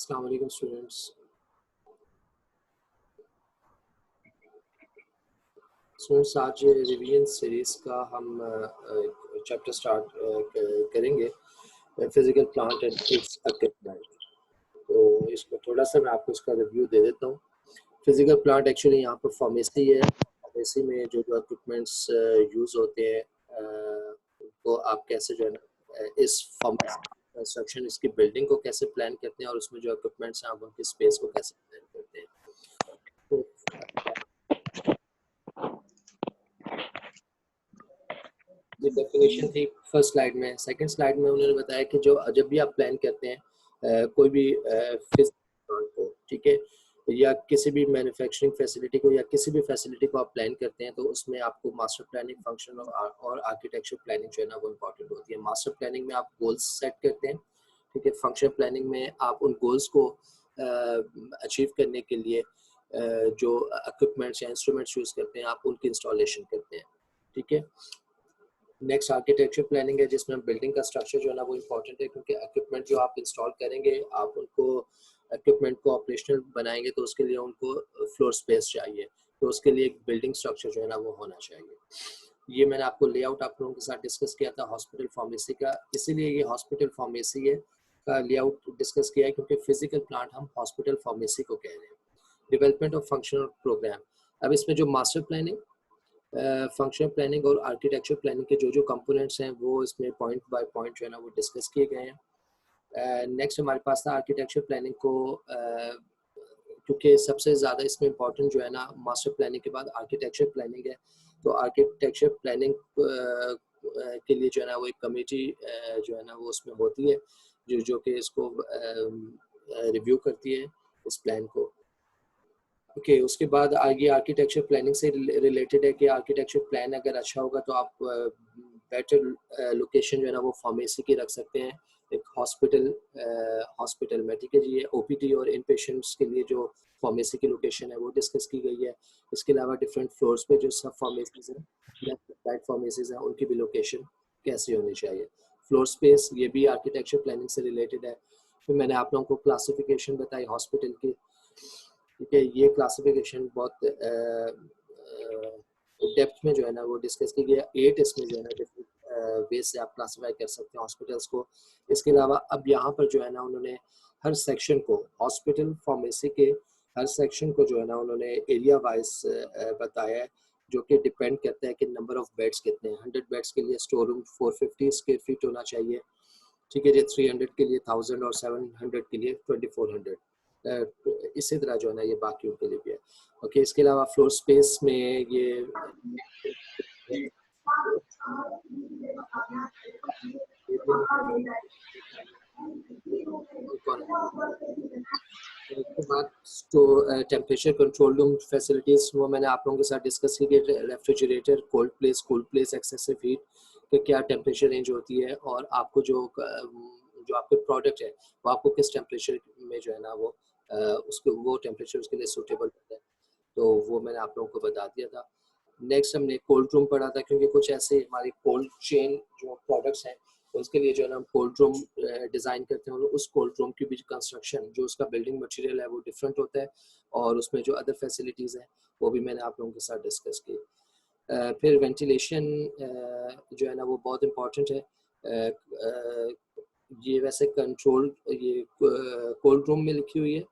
अस्सलाम वालेकुम स्टूडेंट्स। आज रिवीजन सीरीज़ का हम चैप्टर स्टार्ट करेंगे, physical plant and its equipment. तो इसको थोड़ा सा मैं आपको इसका रिव्यू दे देता हूँ। फिजिकल प्लांट एक्चुअली यहाँ पर फार्मेसी है। फार्मेसी में जो इक्विपमेंट्स यूज़ होते हैं उनको आप कैसे जो है ना इस फार्मेसी कंस्ट्रक्शन, इसकी बिल्डिंग को कैसे प्लान करते हैं और उसमें जो इक्विपमेंट्स हैं आप उनकी स्पेस को कैसे प्लान करते हैं। तो ये डेफिनेशन थी फर्स्ट स्लाइड में। सेकंड स्लाइड में उन्होंने बताया कि जो जब भी आप प्लान करते हैं कोई भी फिजिकल को, ठीक है, या किसी भी मैन्युफैक्चरिंग फैसिलिटी को या किसी भी फैसिलिटी को आप प्लान करते हैं तो उसमें आपको मास्टर प्लानिंग, फंक्शन और आर्किटेक्चर प्लानिंग जो है ना वो इम्पोर्टेंट होती है। मास्टर प्लानिंग में आप गोल्स सेट करते हैं, ठीक है। फंक्शन प्लानिंग में आप उन गोल्स को अचीव करने के लिए जो इक्विपमेंट्स या इंस्ट्रूमेंट्स यूज़ करते हैं आप उनकी इंस्टॉलेशन करते हैं, ठीक है। नेक्स्ट आर्किटेक्चर प्लानिंग है, जिसमें बिल्डिंग का स्ट्रक्चर जो है ना वो इम्पोर्टेंट है, क्योंकि इक्विपमेंट जो आप इंस्टॉल करेंगे आप उनको इक्विपमेंट को ऑपरेशनल बनाएंगे तो उसके लिए उनको फ्लोर स्पेस चाहिए, तो उसके लिए एक बिल्डिंग स्ट्रक्चर जो है ना वो होना चाहिए। ये मैंने आपको लेआउट आप लोगों के साथ डिस्कस किया था हॉस्पिटल फार्मेसी का, इसीलिए ये हॉस्पिटल फार्मेसी है का लेआउट डिस्कस किया है, क्योंकि फिजिकल प्लांट हम हॉस्पिटल फार्मेसी को कह रहे हैं। डेवलपमेंट ऑफ फंक्शनल प्रोग्राम, अब इसमें जो मास्टर प्लानिंग, फंक्शनल प्लानिंग और आर्किटेक्चर प्लानिंग के जो कंपोनेंट्स हैं वो इसमें पॉइंट बाय पॉइंट जो है ना वो डिस्कस किए गए हैं। नेक्स्ट हमारे पास था आर्किटेक्चर प्लानिंग को, क्योंकि सबसे ज़्यादा इसमें इम्पोर्टेंट जो है ना मास्टर प्लानिंग के बाद आर्किटेक्चर प्लानिंग है, तो आर्किटेक्चर प्लानिंग के लिए जो है ना वो एक कमेटी जो है ना वो उसमें होती है जो कि इसको रिव्यू करती है इस प्लान को। ओके, उसके बाद आगे आर्किटेक्चर प्लानिंग से रिलेटेड है कि आर्किटेक्चर प्लान अगर अच्छा होगा तो आप बेटर लोकेशन जो है ना वो फार्मेसी की रख सकते हैं एक हॉस्पिटल में, ठीक है जी। ये ओपीडी और इन पेशेंट्स के लिए जो फार्मेसी की लोकेशन है वो डिस्कस की गई है। इसके अलावा डिफरेंट फ्लोर्स पे जो सब फार्मेसीज हैं या प्राइवेट फार्मेसीज हैं उनकी भी लोकेशन कैसी होनी चाहिए। फ्लोर स्पेस ये भी आर्किटेक्चर प्लानिंग से रिलेटेड है। फिर मैंने आप लोगों को क्लासिफिकेशन बताई हॉस्पिटल की, ठीक है। ये क्लासिफिकेशन बहुत डेप्थ में जो है ना वो डिस्कस की गई है। 8 इसमें जो है ना डिफरेंट वे से आप क्लासिफाई कर सकते हैं हॉस्पिटल्स को। इसके अलावा अब यहाँ पर जो है ना उन्होंने हर सेक्शन को, हॉस्पिटल फार्मेसी के हर सेक्शन को जो है ना उन्होंने एरिया वाइज बताया है, जो कि डिपेंड करता है कि नंबर ऑफ बेड्स कितने हैं। 100 बेड्स के लिए स्टोर रूम 450 स्क्वायर फीट होना चाहिए, ठीक है जी। 300 के लिए 1000 और 700 के लिए 2400। इसी तरह जो है ना ये बाकी के लिए भी है। ओके, इसके अलावा फ्लोर स्पेस में ये उसके बाद तो टेम्परेचर कंट्रोल रूम फैसिलिटीज वो मैंने आप लोगों के साथ डिस्कस की कि refrigerator, cold place, cool place, excessive heat के क्या टेम्परेचर रेंज होती है और आपको जो आपके प्रोडक्ट है वो आपको किस टेम्परेचर में जो है ना वो उसको वो टेम्परेचर उसके लिए सूटेबल होता है, तो वो मैंने आप लोगों को बता दिया था। नेक्स्ट हमने कोल्ड रूम पढ़ा था, क्योंकि कुछ ऐसे हमारे कोल्ड चेन जो प्रोडक्ट्स हैं उसके लिए जो है ना हम कोल्ड रूम डिज़ाइन करते हैं और उस कोल्ड रूम की भी कंस्ट्रक्शन जो उसका बिल्डिंग मटेरियल है वो डिफरेंट होता है और उसमें जो अदर फैसिलिटीज़ हैं वो भी मैंने आप लोगों के साथ डिस्कस की। फिर वेंटिलेशन जो है ना वो बहुत इम्पॉर्टेंट है। ये वैसे कंट्रोल ये कोल्ड रूम में लिखी हुई है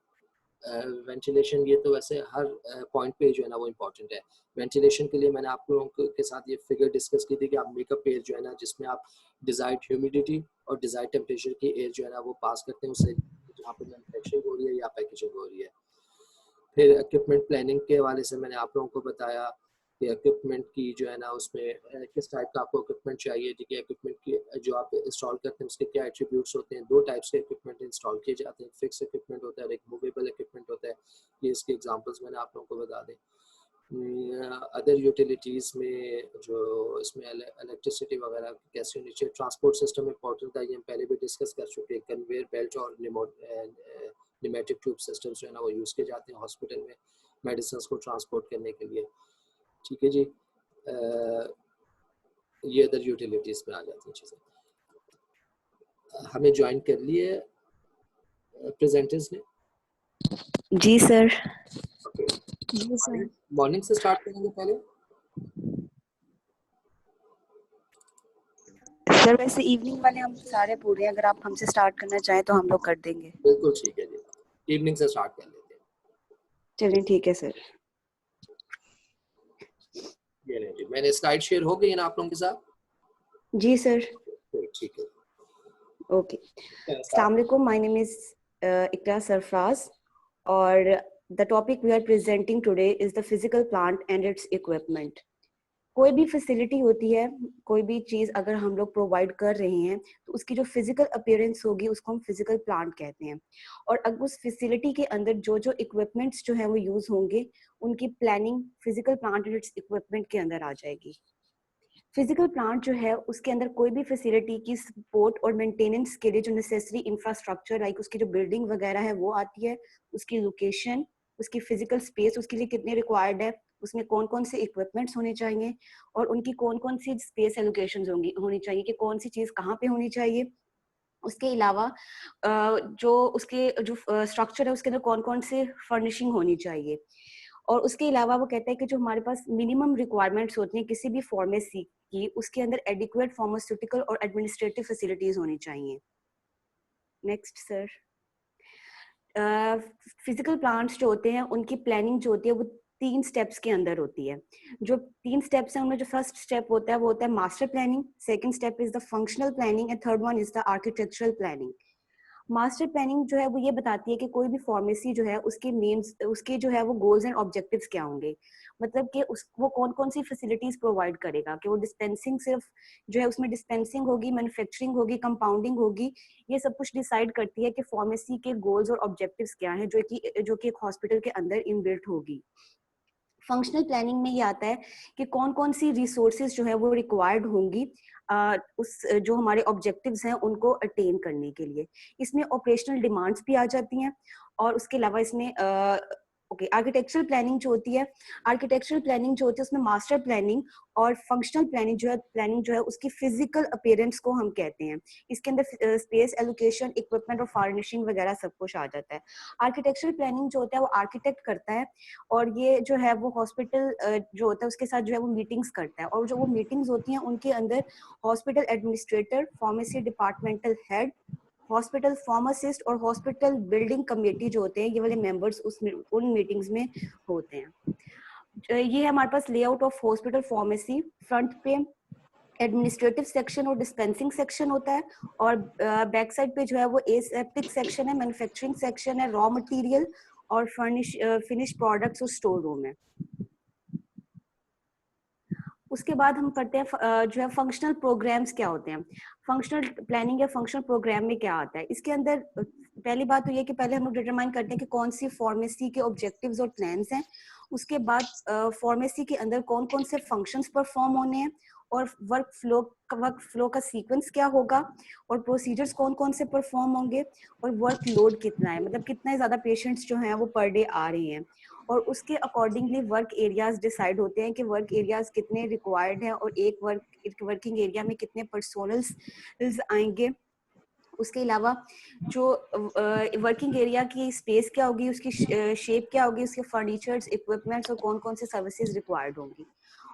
वेंटिलेशन, ये तो वैसे हर पॉइंट पे जो है ना वो इम्पोर्टेंट है। वेंटिलेशन के लिए मैंने आप लोगों के साथ ये फिगर डिस्कस की थी कि आप मेकअप एयर जो है ना जिसमें आप डिजायर्ड ह्यूमिडिटी और डिजायर्ड टेम्परेचर की एयर जो है ना वो पास करते हैं उससे जहाँ पर मैन्युफैक्चरिंग हो रही है या पैकेजिंग हो रही है। फिर इक्विपमेंट प्लानिंग के हवाले से मैंने आप लोगों को बताया कि इक्विपमेंट की जो है ना उसमें किस टाइप का आपको इक्विपमेंट चाहिए, ठीक है। इक्विपमेंट की जो आप इंस्टॉल करते हैं उसके क्या एट्रीब्यूट्स होते हैं। 2 टाइप्स के इक्विपमेंट इंस्टॉल किए जाते हैं, फिक्स इक्विपमेंट होता है और एक मूवेबल इक्विपमेंट होता है। ये इसके एग्जांपल्स मैंने आप लोगों को बता दें। अदर यूटिलिटीज़ में जो इसमें इलेक्ट्रिसिटी वगैरह कैसे होनी चाहिए। ट्रांसपोर्ट सिस्टम इंपॉर्टेंट था, ये हम पहले भी डिस्कस कर चुके हैं। कन्वेयर बेल्ट और निमेटिक ट्यूब सिस्टम्स जो है ना वो यूज़ किए जाते हैं हॉस्पिटल में मेडिसिन को ट्रांसपोर्ट करने के लिए, ठीक है जी। ये अदर यूटिलिटीज़ में आ जाती हैं चीज़ें। हमें ज्वाइन कर लिए प्रेजेंटर्स ने? जी सर। ओके, जी सर। मॉर्निंग से स्टार्ट करेंगे पहले? सर वैसे इवनिंग वाले हम सारे पूरे हैं, अगर आप हमसे स्टार्ट करना चाहें तो हम लोग कर देंगे। बिल्कुल ठीक है जी, इवनिंग से स्टार्ट कर लेते हैं। चलिए ठीक है सर। ये नहीं जी, मैंने स्लाइड शेयर हो गई है ना आप लोगों के साथ? जी सर। ठीक है, ओके। स्टार्ट। अस्सलाम वालेकुम, my name is Iqra Sarfaraz और the topic we are presenting today is the physical plant and its equipment. कोई भी फैसिलिटी होती है, कोई भी चीज अगर हम लोग प्रोवाइड कर रहे हैं तो उसकी जो फिजिकल अपीयरेंस होगी उसको हम फिजिकल प्लांट कहते हैं। और अब उस फैसिलिटी के अंदर जो जो इक्विपमेंट्स जो है वो यूज होंगे, उनकी planning physical plant and its equipment के अंदर आ जाएगी। फिजिकल प्लांट जो है उसके अंदर कोई भी फैसिलिटी की सपोर्ट और मेंटेनेंस के लिए जो नेसेसरी इंफ्रास्ट्रक्चर लाइक उसकी जो बिल्डिंग वगैरह है वो आती है, उसकी लोकेशन, उसकी फिजिकल स्पेस उसके लिए कितनी रिक्वायर्ड है, उसमें कौन कौन से इक्विपमेंट्स होने चाहिए और उनकी कौन कौन सी स्पेस एलोकेशन होनी चाहिए कि कौन सी चीज कहाँ पे होनी चाहिए। उसके अलावा जो उसके जो स्ट्रक्चर है उसके अंदर कौन कौन से फर्निशिंग होनी चाहिए। और उसके अलावा वो कहता है कि जो हमारे पास मिनिमम रिक्वायरमेंट्स होती हैं किसी भी फार्मेसी की, उसके अंदर एडिक्वेट फार्मास्यूटिकल और एडमिनिस्ट्रेटिव फैसिलिटीज होनी चाहिए। Next sir. फिजिकल प्लांट्स जो होते हैं उनकी प्लानिंग जो होती है वो 3 स्टेप्स के अंदर होती है। जो 3 स्टेप्स हैं उनमें जो फर्स्ट स्टेप होता है वो होता है master planning, second step is the functional planning and third one is the architectural planning. Master planning जो है वो ये बताती है कि कोई भी फार्मेसी जो है उसके मेन्स उसके जो है वो गोल्स एंड ऑब्जेक्टिव्स क्या होंगे। मतलब कि उस वो कौन कौन सी फैसिलिटीज प्रोवाइड करेगा, कि वो डिस्पेंसिंग सिर्फ जो है उसमें डिस्पेंसिंग होगी, मैन्युफैक्चरिंग होगी, कंपाउंडिंग होगी। ये सब कुछ डिसाइड करती है कि फार्मेसी के गोल्स और ऑब्जेक्टिव्स क्या हैं जो कि एक हॉस्पिटल के अंदर इनबिल्ट होगी। फंक्शनल प्लानिंग में ये आता है कि कौन कौन सी रिसोर्सेज जो है वो रिक्वायर्ड होंगी उस जो हमारे ऑब्जेक्टिव्स हैं उनको अटेन करने के लिए। इसमें ऑपरेशनल डिमांड्स भी आ जाती हैं और उसके अलावा इसमें ओके आर्किटेक्चरल प्लानिंग जो होती है, आर्किटेक्चरल प्लानिंग जो होती है उसमें मास्टर प्लानिंग और फंक्शनल प्लानिंग जो है उसकी फिजिकल अपीयरेंस को हम कहते हैं। इसके अंदर स्पेस एलोकेशन, इक्विपमेंट और फार्निशिंग वगैरह सब कुछ आ जाता है। आर्किटेक्चरल प्लानिंग जो होता है वो आर्किटेक्ट करता है और ये जो है वो हॉस्पिटल जो होता है उसके साथ जो है वो मीटिंग्स करता है और जो वो मीटिंग्स होती हैं उनके अंदर hospital administrator, pharmacy departmental head, hospital pharmacist और हॉस्पिटल बिल्डिंग कमेटी जो होते हैं ये वाले मेंबर्स उन मीटिंग्स में होते हैं। ये है हमारे पास layout of hospital pharmacy. Front पे एडमिनिस्ट्रेटिव सेक्शन और डिस्पेंसिंग सेक्शन होता है और बैक साइड पे जो है वो एसेप्टिक सेक्शन है, मैन्युफैक्चरिंग सेक्शन है, रॉ मटेरियल और फिनिश प्रोडक्ट्स और स्टोर रूम है। उसके बाद हम पढ़ते हैं जो है फंक्शनल प्रोग्राम्स क्या होते हैं। फंक्शनल प्लानिंग या फंक्शनल प्रोग्राम में क्या आता है, इसके अंदर पहली बात तो ये कि पहले हम लोग डिटरमाइन करते हैं कि कौन सी फार्मेसी के ऑब्जेक्टिव्स और प्लान्स हैं। उसके बाद फार्मेसी के अंदर कौन कौन से फंक्शंस परफॉर्म होने हैं और वर्क फ्लो का सीक्वेंस क्या होगा और प्रोसीजर्स कौन कौन से परफॉर्म होंगे और वर्क लोड कितना है, मतलब कितने ज्यादा पेशेंट्स जो हैं वो पर डे आ रहे हैं। और उसके अकॉर्डिंगली वर्क एरियाज डिसाइड होते हैं कि वर्क एरियाज कितने रिक्वायर्ड हैं और एक वर्किंग एरिया में कितने पर्सोनल्स आएंगे। उसके अलावा जो वर्किंग एरिया की स्पेस क्या होगी, उसकी शेप क्या होगी, उसके फर्नीचर्स, इक्विपमेंट्स और कौन कौन से सर्विसेज रिक्वायर्ड होंगी।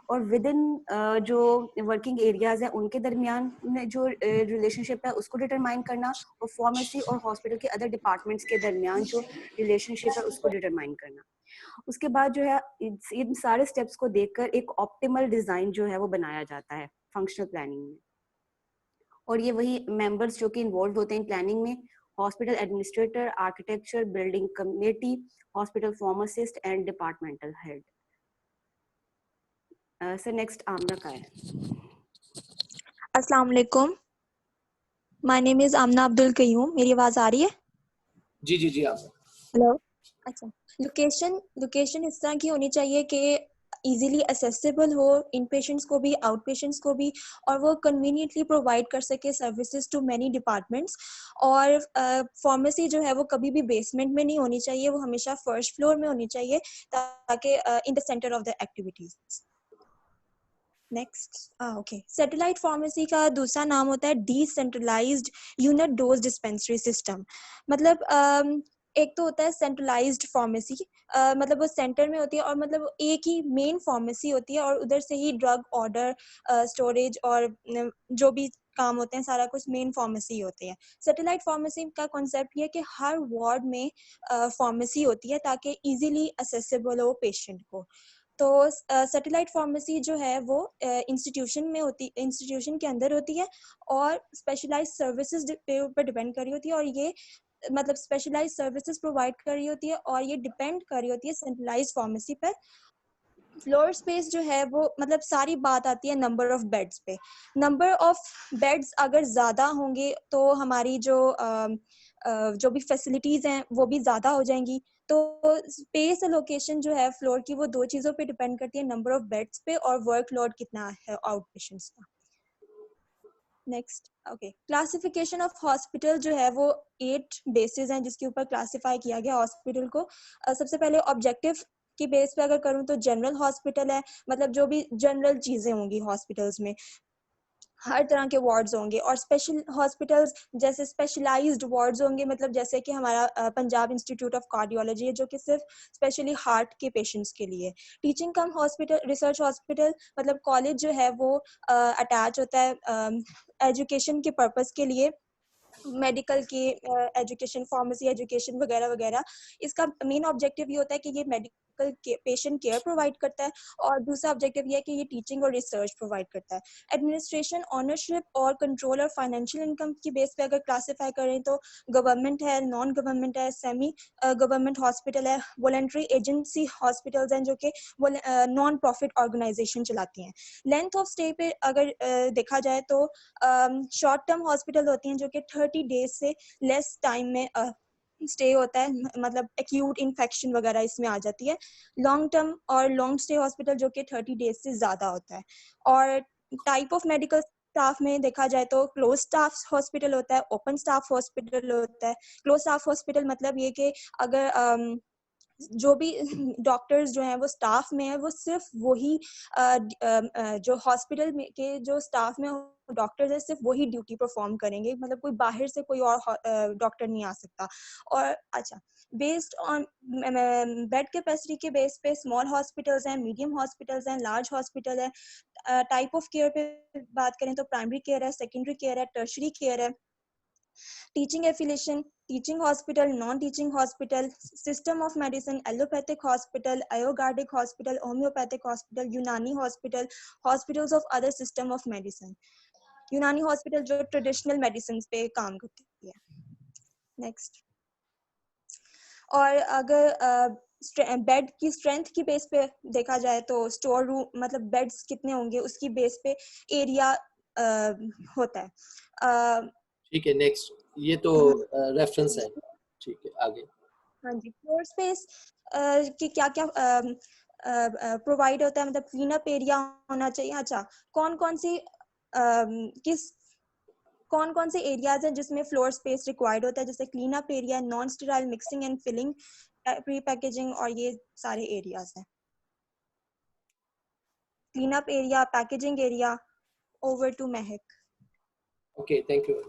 और विद इन जो वर्किंग एरियाज है उनके दरमियान में जो रिलेशनशिप है उसको डिटरमाइन करना और फार्मेसी और हॉस्पिटल के अदर डिपार्टमेंट्स के दरमियान जो रिलेशनशिप है उसको डिटरमाइन करना। उसके बाद जो है इन सारे स्टेप्स को देखकर एक ऑप्टिमल डिजाइन जो है वो बनाया जाता है फंक्शनल प्लानिंग में। और ये वही मेंबर्स जो कि इन्वॉल्व होते हैं प्लानिंग में, hospital administrator, architecture, building committee, hospital pharmacist and departmental head. Sir next Aamna का है। अस्सलाम वालेकुम, my name is Aamna Abdul Qayyum. मेरी आवाज आ रही है? जी जी जी आप। हेलो। अच्छा, लोकेशन इस तरह की होनी चाहिए कि इजीली असेसिबल हो इन पेशेंट्स को भी, आउट पेशेंट्स को भी, और वो कन्वीनियंटली प्रोवाइड कर सके सर्विसेज टू मैनी डिपार्टमेंट्स। और फार्मेसी जो है वो कभी भी बेसमेंट में नहीं होनी चाहिए, वो हमेशा फर्स्ट फ्लोर में होनी चाहिए ताकि in the centre of the activities. Next okay, satellite pharmacy का दूसरा नाम होता है decentralised unit dose dispensary system. मतलब एक तो होता है सेंट्रलाइज्ड फार्मेसी, मतलब वो सेंटर में होती है और मतलब एक ही मेन फार्मेसी होती है और उधर से ही ड्रग ऑर्डर, स्टोरेज और जो भी काम होते हैं सारा कुछ मेन फार्मेसी होती है। सैटेलाइट फार्मेसी का कॉन्सेप्ट ये है कि हर वार्ड में फार्मेसी होती है ताकि इजीली असेसेबल हो पेशेंट को। तो सैटेलाइट फार्मेसी जो है वो इंस्टीट्यूशन के अंदर होती है और स्पेशलाइज्ड सर्विसेज पे ऊपर डिपेंड कर रही होती है और ये मतलब स्पेशलाइज्ड सर्विसेज प्रोवाइड कर रही होती है और ये डिपेंड कर रही होती है सेंट्रलाइज्ड फार्मेसी पर। फ्लोर स्पेस जो है वो मतलब सारी बात आती है नंबर ऑफ बेड्स पे। नंबर ऑफ बेड्स अगर ज़्यादा होंगे तो हमारी जो भी फैसिलिटीज हैं वो भी ज़्यादा हो जाएंगी। तो स्पेस लोकेशन जो है फ्लोर की वो दो चीज़ों पे डिपेंड करती है, नंबर ऑफ बेड्स पे और वर्कलोड कितना है आउट पेशेंट्स का। Next okay, classification of hospital जो है वो 8 बेसिस हैं जिसके ऊपर क्लासिफाई किया गया हॉस्पिटल को। सबसे पहले ऑब्जेक्टिव की बेस पे अगर करूँ तो जनरल हॉस्पिटल है, मतलब जो भी जनरल चीजें होंगी हॉस्पिटल्स में, हर तरह के वार्ड्स होंगे। और स्पेशल हॉस्पिटल्स जैसे स्पेशलाइज्ड वार्ड्स होंगे, मतलब जैसे कि हमारा पंजाब इंस्टीट्यूट ऑफ कार्डियोलॉजी है जो कि सिर्फ स्पेशली हार्ट के पेशेंट्स के लिए। टीचिंग कम हॉस्पिटल, रिसर्च हॉस्पिटल, मतलब कॉलेज जो है वो अटैच होता है एजुकेशन के पर्पस के लिए, मेडिकल की एजुकेशन, फार्मेसी एजुकेशन वगैरह वगैरह। इसका मेन ऑब्जेक्टिव ये होता है कि ये मेडिकल पेशेंट केयर प्रोवाइड करता है और दूसरा ऑब्जेक्टिव ये है कि ये टीचिंग और रिसर्च प्रोवाइड करता है। एडमिनिस्ट्रेशन, ऑनरशिप और कंट्रोल और फाइनेंशियल इनकम की बेस पे अगर क्लासिफाई करें तो गवर्नमेंट है, नॉन गवर्नमेंट है, सेमी गवर्नमेंट हॉस्पिटल है, वॉलंटरी एजेंसी हॉस्पिटल्स हैं जो कि नॉन प्रॉफिट ऑर्गेनाइजेशन चलाती हैं। लेंथ ऑफ स्टे पे अगर देखा जाए तो शॉर्ट टर्म हॉस्पिटल होती हैं जो कि 30 डेज से लेस टाइम में स्टे होता है, मतलब एक्यूट इन्फेक्शन वगैरह इसमें आ जाती है। लॉन्ग टर्म और लॉन्ग स्टे हॉस्पिटल जो कि 30 डेज से ज़्यादा होता है। और टाइप ऑफ मेडिकल स्टाफ में देखा जाए तो क्लोज स्टाफ हॉस्पिटल होता है, ओपन स्टाफ हॉस्पिटल होता है। क्लोज स्टाफ हॉस्पिटल मतलब ये कि अगर जो भी डॉक्टर्स जो हैं वो स्टाफ में है वो सिर्फ वही जो हॉस्पिटल में के जो स्टाफ में डॉक्टर्स है सिर्फ वही ड्यूटी परफॉर्म करेंगे, मतलब कोई बाहर से कोई और डॉक्टर नहीं आ सकता। और अच्छा, बेस्ड ऑन बेड कैपेसिटी के बेस पे स्मॉल हॉस्पिटल्स हैं, मीडियम हॉस्पिटल्स हैं, लार्ज हॉस्पिटल है। टाइप ऑफ केयर पे बात करें तो प्राइमरी केयर है, सेकेंडरी केयर है, टर्शरी केयर है। Teaching affiliation, teaching hospital, non teaching hospital, system of medicine, allopathic hospital, आयोगार्डिक hospital, homoeopathic hospital, Unani hospital, hospitals of other system of medicine. Unani hospital जो traditional medicine पे काम करती है। Next, और अगर बेड की स्ट्रेंथ की बेस पे देखा जाए तो स्टोर रूम मतलब बेड्स कितने होंगे उसकी बेस पे एरिया होता है। ठीक है, नेक्स्ट। ये तो रेफरेंस है, ठीक है, आगे। हाँ जी, फ्लोर स्पेस की क्या क्या प्रोवाइड होता है, मतलब क्लीन अप एरिया होना चाहिए। अच्छा, कौन कौन सी किस कौन कौन से एरियाज हैं जिसमें फ्लोर स्पेस रिक्वायर्ड होता है, जैसे clean up area, non sterile mixing and filling, pre packaging, और ये सारे एरियाज हैं। Clean up area, packaging area. Over to Mahak. Okay, thank you.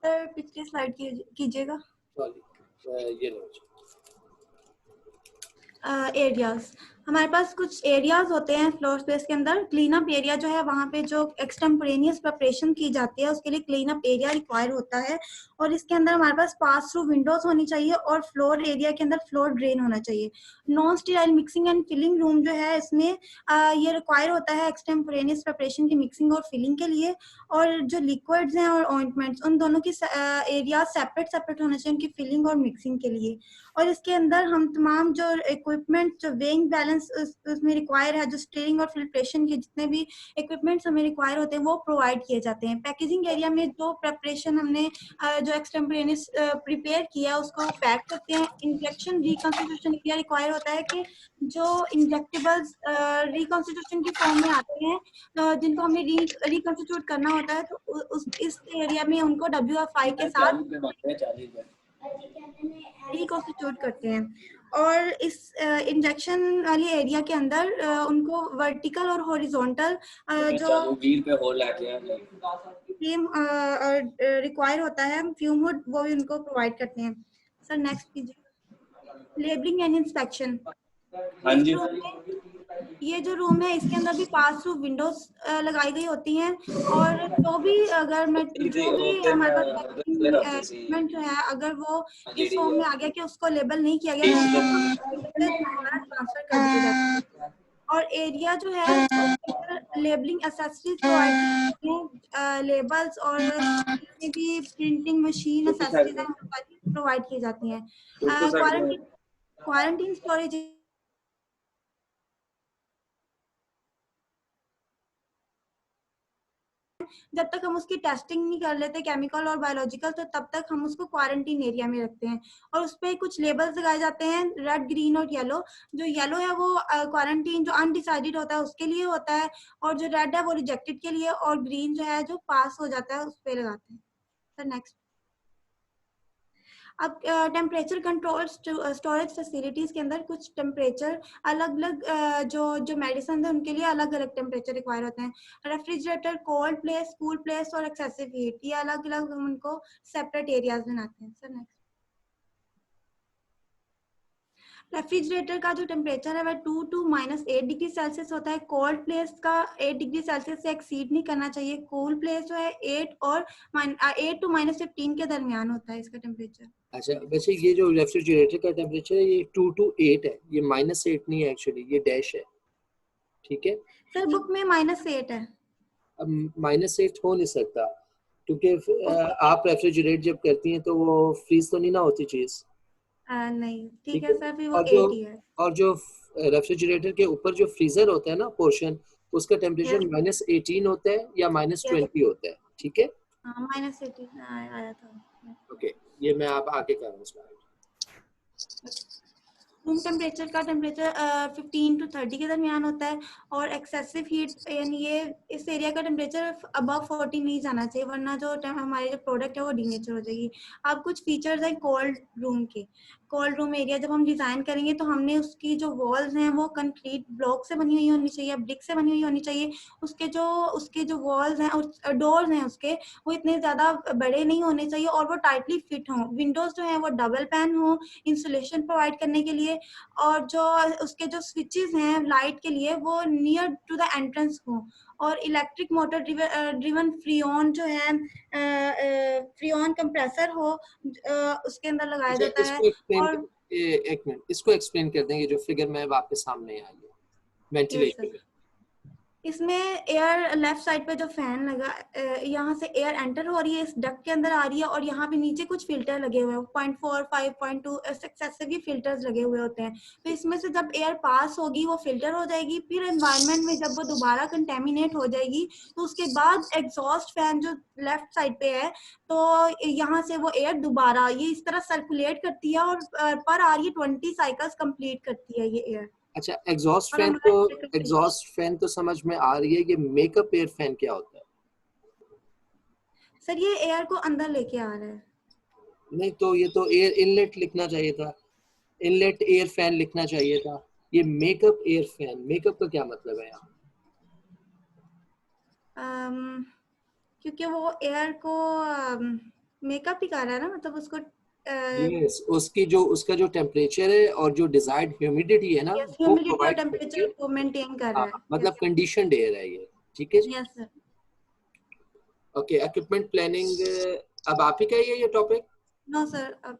Sir पिछली स्लाइड कीजिएगा। सॉरी, ये लो। एरियाज, हमारे पास कुछ एरियाज होते हैं फ्लोर स्पेस के अंदर। क्लीन अप एरिया जो है वहाँ पे जो एक्सटेम्पोरेनियस प्रिपरेशन की जाती है उसके लिए क्लीन अप एरिया रिक्वायर होता है और इसके अंदर हमारे पास पास थ्रू विंडोज होनी चाहिए और फ्लोर एरिया के अंदर फ्लोर ड्रेन होना चाहिए। Non sterile mixing and filling room जो है इसमें ये रिक्वायर होता है एक्सटेम्पोरेनियस प्रिपरेशन की मिक्सिंग और फिलिंग के लिए। और जो लिक्विड्स हैं और ऑइंटमेंट्स उन दोनों की एरिया सेपरेट होना चाहिए उनकी फिलिंग और मिक्सिंग के लिए। और इसके अंदर हम तमाम जो इक्विपमेंट जो वेइंग बैलेंस उसमें रिक्वायर है, जो स्टीयरिंग और फिल्ट्रेशन के जितने भी इक्विपमेंट्स हमें रिक्वायर होते हैं वो प्रोवाइड किए जाते हैं। पैकेजिंग एरिया में जो प्रेपरेशन हमने जो एक्सटेम्पोरेनियस प्रिपेयर किया उसको पैक करते हैं। इंजेक्शन रिकॉन्स्टिट्यूशन एरिया रिक्वायर होता है कि जो इंजेक्टेबल्स रिकॉन्स्टिट्यूशन की फॉर्म में आते हैं जिनको हमें रिकॉन्स्टिट्यूट करना होता है तो इस एरिया में उनको WFI के साथ ही कॉन्स्टिट्यूट करते हैं। और इस इंजेक्शन वाली एरिया के अंदर उनको वर्टिकल और हॉरिजॉन्टल जो फ्यूम रिक्वायर होता है फ्यूम हुड, वो भी उनको प्रोवाइड करते हैं। सर नेक्स्ट कीजिए। Labelling and inspection. हाँ जी। ये जो रूम है इसके अंदर भी पास थ्रू विंडोज लगाई गई होती हैं, और जो भी हमारे पास इक्विपमेंट जो है अगर वो इस फॉर्म में आ गया कि उसको लेबल नहीं किया गया तो दोबारा ट्रांसफर कर दिया जाता है। और एरिया जो है लेबलिंग एसेसरीज प्रोवाइड करते हैं, लेबल्स और भी प्रिंटिंग मशीन एसेसरीज प्रोवाइड की जाती हैं। क्वारंटीन स्टोरेज जब तक हम उसकी टेस्टिंग नहीं कर लेते केमिकल और बायोलॉजिकल, तो तब तक हम उसको क्वारंटीन एरिया में रखते हैं। और उस पर कुछ लेबल्स लगाए जाते हैं, रेड, ग्रीन और येलो। जो येलो है वो क्वारंटीन जो अनडिसाइडेड होता है उसके लिए होता है, और जो रेड है वो रिजेक्टेड के लिए, और ग्रीन जो है जो पास हो जाता है उस पर लगाते हैं। Sir next. अब टेम्परेचर कंट्रोल स्टोरेज फैसिलिटीज के अंदर कुछ टेम्परेचर अलग अलग जो मेडिसिन है उनके लिए अलग अलग टेम्परेचर रिक्वायर होते हैं। Refrigerator, cold place, cool place और एक्सेसिव हीट, ये अलग अलग हम उनको सेपरेट एरियाज बनाते हैं। Sir next. रेफ्रिजरेटर का जो टेम्परेचर है वह 2 to -8 डिग्री सेल्सियस होता है। कोल्ड प्लेस का 8 डिग्री सेल्सियस से एक्सीड नहीं करना चाहिए। कूल प्लेस जो है 8 to -15 के दरमियान होता है इसका टेम्परेचर। अच्छा वैसे ये जो रेफ्रिजरेटर का टेम्परेचर है ये 2 to 8 है, ये -8 नहीं है एक्चुअली, ये डैश है, ठीक है। सर बुक में -8 है। अब -8 हो नहीं सकता क्योंकि आप रेफ्रिजरेट जब करती हैं तो वो फ्रीज तो नहीं ना होती चीज। नहीं ठीक है सर, फिर वो और 8 ही है। और जो रेफ्रिजरेटर के ऊपर जो फ्रीजर होता है ना पोर्शन, उसका टेम्परेचर -18 होता है या -20 होता है, ठीक है। हाँ -18 आया था। ओके ये मैं आप आगे कर रहा हूँ स्लाइड। रूम टेम्परेचर का टेम्परेचर 15 to 30 के दरमियान होता है, और एक्सेसिव हीट यानी ये इस एरिया का टेम्परेचर अबव 40 नहीं जाना चाहिए, वरना जो हमारी जो प्रोडक्ट है वो डीनेचर हो जाएगी। अब कुछ फीचर्स हैं कोल्ड रूम के। कोल्ड रूम एरिया जब हम डिजाइन करेंगे तो हमने उसकी जो वॉल्स हैं वो कंक्रीट ब्लॉक से बनी हुई होनी चाहिए, ब्रिक से बनी हुई होनी चाहिए। उसके जो वॉल्स हैं और डोर्स हैं उसके, वो इतने ज्यादा बड़े नहीं होने चाहिए और वो टाइटली फिट हों। विंडोज जो है वो डबल पैन हो इंसुलेशन प्रोवाइड करने के लिए, और जो उसके जो स्विचेस हैं लाइट के लिए वो नियर टू द एंट्रेंस हो, और इलेक्ट्रिक मोटर ड्रिवन फ्रीऑन जो है फ्रीऑन कंप्रेसर हो उसके अंदर लगाया जाता है। और एक मिनट इसको एक्सप्लेन कर देंगे जो फिगर में आपके सामने आई है वेंटिलेशन। इसमें एयर लेफ्ट साइड पे जो फैन लगा, यहाँ से एयर एंटर हो रही है, इस डक्ट के अंदर आ रही है, और यहाँ पे नीचे कुछ फिल्टर लगे हुए हैं 0.4, 5.2 सक्सेसिव फिल्टर्स लगे हुए होते हैं। तो इसमें से जब एयर पास होगी वो फिल्टर हो जाएगी, फिर एनवायरनमेंट में जब वो दोबारा कंटेमिनेट हो जाएगी तो उसके बाद एग्जॉस्ट फैन जो लेफ्ट साइड पे है, तो यहाँ से वो एयर दोबारा ये इस तरह सर्कुलेट करती है, और पर आ रही है 20 साइकिल्स कंप्लीट करती है ये एयर। अच्छा एग्जॉस्ट फैन तो समझ में आ रही है, ये मेकअप एयर फैन क्या होता है? सर ये एयर को अंदर लेके आ रहा है। नहीं तो ये तो एयर इनलेट लिखना चाहिए था, इनलेट एयर फैन लिखना चाहिए था। ये मेकअप एयर फैन, मेकअप का क्या मतलब है यहाँ? क्योंकि वो एयर को मेकअप ही कर रहा है ना, मतलब उसको yes, उसका जो टेम्परेचर है और जो डिजायर्ड ह्यूमिडिटी है ना, वो ह्यूमिडिटी और टेम्परेचर को मेंटेन कर रहा है। मतलब कंडीशनड एयर है ये, ठीक है जी। Yes sir. Okay equipment planning अब आप ही का ही है ये टॉपिक? नो सर अब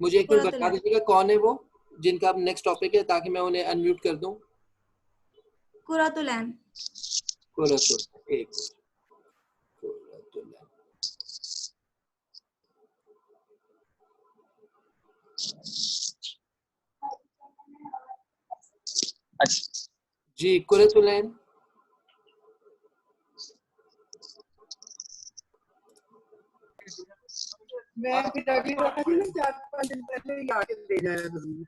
मुझे एक मिनट बता दीजिएगा कौन है वो जिनका अब नेक्स्ट टॉपिक है, ताकि मैं उन्हें अनम्यूट कर दूं। कुरातुलैन। एक जी कुरातुलैन। मैं ना 4-5 दिन पहले ही आके ले जाया करूंगी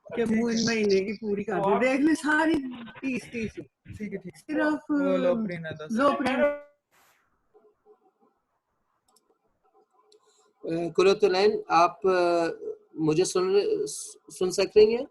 कि महीने की पूरी कर दो, देख ले सारी 30 ठीक है सिर्फ लो प्रिंट। कुरतुलैन, आप मुझे सुन सक रही हैं?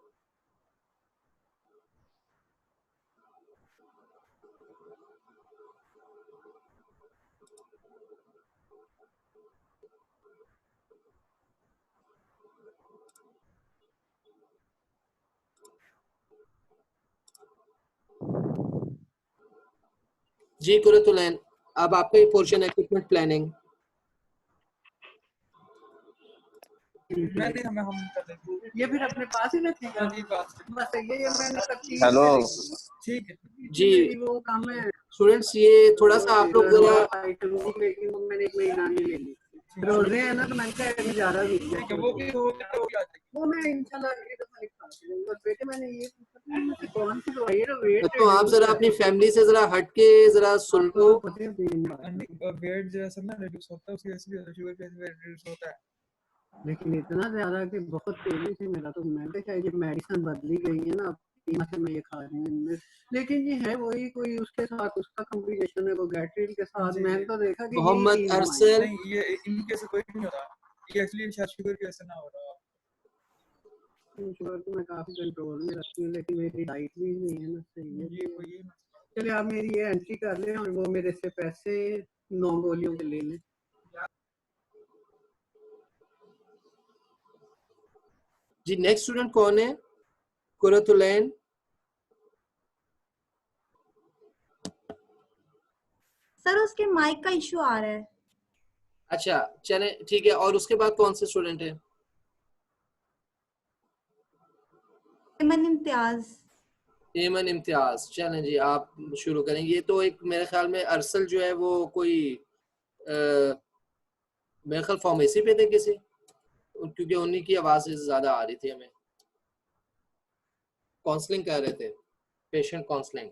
जी कुरतुलैन, अब आपका ये पोर्शन है इक्विपमेंट प्लानिंग। नहीं हमें हम कर देंगे ये फिर अपने पास ही रखेगा बस ये मैंने करती हेलो ठीक है जी वो काम है स्टूडेंट्स, ये थोड़ा सा आप लोग जरा आइटम लेकिन वो मैंने एक महीना नहीं ले ली रोजे है ना तो मैंने कहा अभी जा रहा हूं वो मैं इंशाल्लाह अगली दफा लिखा दूंगा बेटे मैंने ये पूछा था मुझसे कौन सी दवाई है ना वेट बच्चों, आप जरा अपनी फैमिली से जरा हट के जरा सुन लो। वेट जैसा ना रिड्यूस होता है उसकी वजह से शुगर का रिड्यूस होता है लेकिन इतना ज्यादा कि बहुत तेजी से मेरा तो मैं तो शायद ये मेडिसिन बदली गई है ना से मैं ये खा रही हूँ लेकिन ये है वही कोई उसके साथ उसका कॉम्बिनेशन है वो गैट्रिल के साथ मैंने तो देखा कि मोहम्मद अरसल, नहीं ये इनके से कोई नहीं होता ये एक्चुअली शायद शुगर के ऐसे ना हो रहा शुगर तो मैं काफी कंट्रोल में रखती हूँ लेकिन मेरी डाइट भी नहीं है ना सही है ये चलिए आप मेरी ये एंट्री कर लें और वो मेरे से पैसे 9 गोलियों के ले लें जी नेक्स्ट स्टूडेंट कौन है? कुरतुलैन। सर उसके माइक का इशू आ रहा है। अच्छा चले ठीक है, और उसके बाद कौन से स्टूडेंट है? इमन इम्तियाज। एमन इम्तियाज, चलें जी आप शुरू करें। ये तो एक मेरे ख्याल में अरसल जो है वो कोई मेरे ख्याल फार्मेसी पे थे किसी, क्योंकि उन्हीं की आवाज ज्यादा आ रही थी, हमें काउंसलिंग कर रहे थे, पेशेंट काउंसलिंग।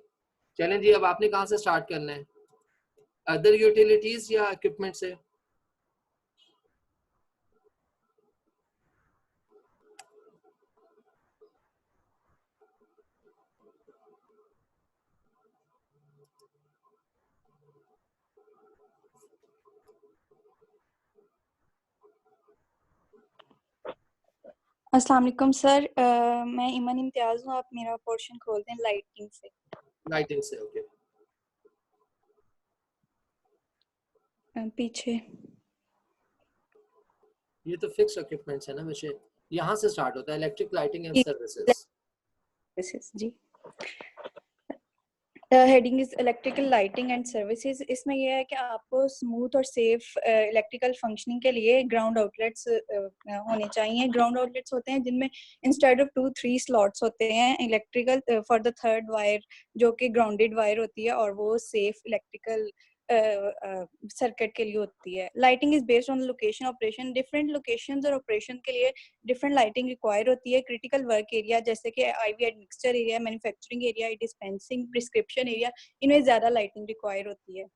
चलें जी, अब आपने कहाँ से स्टार्ट करना है, अदर यूटिलिटीज या इक्विपमेंट से? अस्सलाम वालेकुम सर, मैं इमन इम्तियाज हूँ। आप मेरा पोर्शन खोल दें लाइटिंग से। लाइटिंग से, ओके। पीछे ये तो फिक्स इक्विपमेंट्स है ना वैसे, यहाँ से स्टार्ट होता है इलेक्ट्रिक लाइटिंग एंड सर्विसेज। जी, heading is electrical lighting and services. इसमें यह है कि आपको स्मूथ और सेफ इलेक्ट्रिकल फंक्शनिंग के लिए ग्राउंड आउटलेट्स होने चाहिए। ग्राउंड आउटलेट्स होते हैं जिनमें इंस्टेड ऑफ 2-3 स्लॉट्स होते हैं electrical for the third wire, जो कि ग्राउंडेड वायर होती है और वो सेफ इलेक्ट्रिकल सर्किट के लिए होती है। Lighting is based on location operation. Different locations और ऑपरेशन के लिए डिफरेंट लाइटिंग रिक्वायर होती है। क्रिटिकल वर्क एरिया जैसे कि IV admixture area, manufacturing area, dispensing, prescription area, इनमें ज्यादा लाइटिंग रिक्वायर होती है।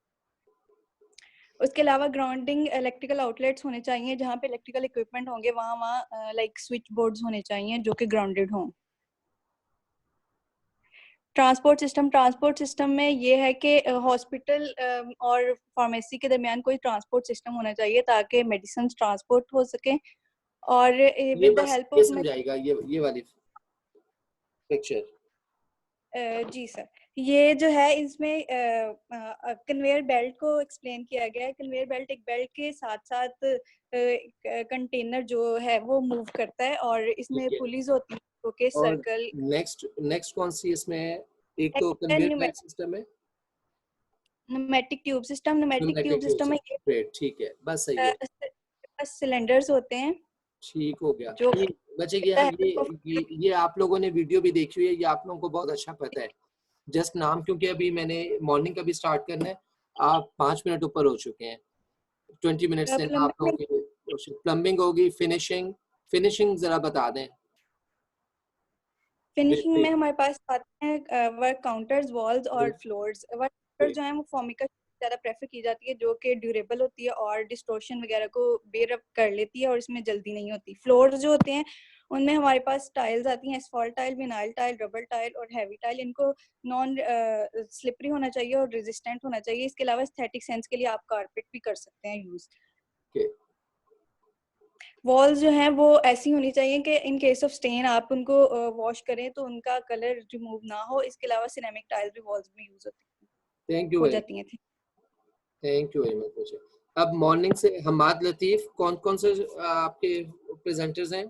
उसके अलावा ग्राउंडिंग इलेक्ट्रिकल आउटलेट्स होने चाहिए जहाँ पे इलेक्ट्रिकल इक्विपमेंट होंगे, वहाँ लाइक स्विच बोर्ड्स होने चाहिए जो कि ग्राउंडेड हों। ट्रांसपोर्ट सिस्टम में ये है कि हॉस्पिटल और फार्मेसी के दरमियान कोई ट्रांसपोर्ट सिस्टम होना चाहिए ताकि मेडिसिन ट्रांसपोर्ट हो सके। और विद द हेल्प ये ऑफ समझाएगा ये वाली पिक्चर। जी सर, ये जो है इसमें कन्वेयर बेल्ट को एक्सप्लेन किया गया है। कन्वेयर बेल्ट एक बेल्ट के साथ साथ कंटेनर जो है वो मूव करता है और इसमें पुलिस होती है जो कि सर्कल। नेक्स्ट कौन सी इसमें है? एक तो कन्वेयर बेल्ट सिस्टम है, न्यूमेटिक ट्यूब सिस्टम में ये ठीक है, बस सही है। सिलेंडर्स होते हैं। ठीक हो गया, जो बच्चे ये आप लोगों ने वीडियो भी देखी हुई है, ये आप लोगों को बहुत अच्छा पता है। जस्ट नाम, क्योंकि अभी मैंने मॉर्निंग का भी स्टार्ट करना है, आप 5 मिनट ऊपर हो चुके हैं। 20 मिनट्स से आप लोगों की प्लम्बिंग होगी, फिनिशिंग जरा बता दें। फिनिशिंग में हमारे पास आते हैं वर्क काउंटर्स, वॉल्स और फ्लोर्स। वर्क काउंटर जो है वो फॉर्मिका ज़्यादा प्रेफर की जाती है जो कि ड्यूरेबल होती है और डिस्टोर्शन वगैरह को बेयर अप कर लेती है और इसमें जल्दी नहीं होती। फ्लोर्स जो होते हैं उनमें हमारे पास टाइल्स आती हैं, asphalt tile, vinyl tile, rubber tile और हैवी टाइल। इनको नॉन स्लिपरी होना चाहिए और रेजिस्टेंट होना चाहिए। इसके अलावा एस्थेटिक सेंस के लिए आप कारपेट भी कर सकते हैं यूज। वॉल्स जो हैं वो ऐसी होनी चाहिए कि इन केस ऑफ स्टेन आप उनको वॉश करें तो उनका कलर रिमूव ना हो। इसके अलावा सिरेमिक टाइल्स भी वॉल्स में यूज थैंक यू हो वेरी जाती हैं। थैंक यू वेरी मच मुझे। अब मॉर्निंग से हमाद लतीफ, कौन कौन से आपके प्रेजेंटर्स हैं?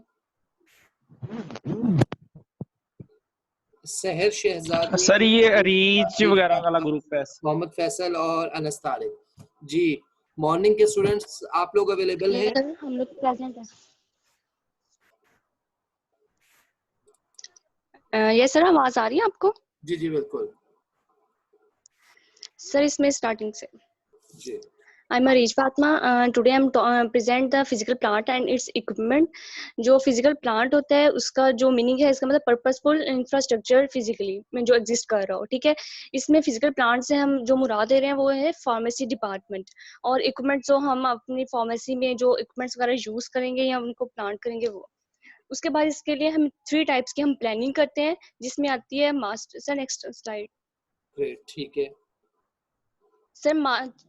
सहर शहजाद, सर ये रीच वगैरह वाला ग्रुप है। मोहम्मद फैसल और अनस तारिक जी। मॉर्निंग के स्टूडेंट्स आप लोग अवेलेबल हैं? सर हम लोग प्रेजेंट हैं। यस सर, आवाज आ रही है आपको? जी जी बिल्कुल सर इसमें स्टार्टिंग से जी। I'm Arij Fatma. Today I'm present the physical plant and its equipment. जो physical plant होता है उसका जो मीनिंग है, इसका मतलब पर्पसफुल इंफ्रास्ट्रक्चर फिजिकली में जो एग्जिस्ट कर रहा हो, ठीक है। इसमें फिजिकल प्लांट से हम जो मुराद दे रहे हैं वो है फार्मेसी डिपार्टमेंट, और इक्विपमेंट जो हम अपनी फार्मेसी में जो इक्विपमेंट्स वगैरह यूज करेंगे या उनको प्लांट करेंगे वो। उसके बाद इसके लिए हम 3 टाइप्स की हम प्लानिंग करते हैं, जिसमें आती है master. Sir next slide. Great, ठीक है सर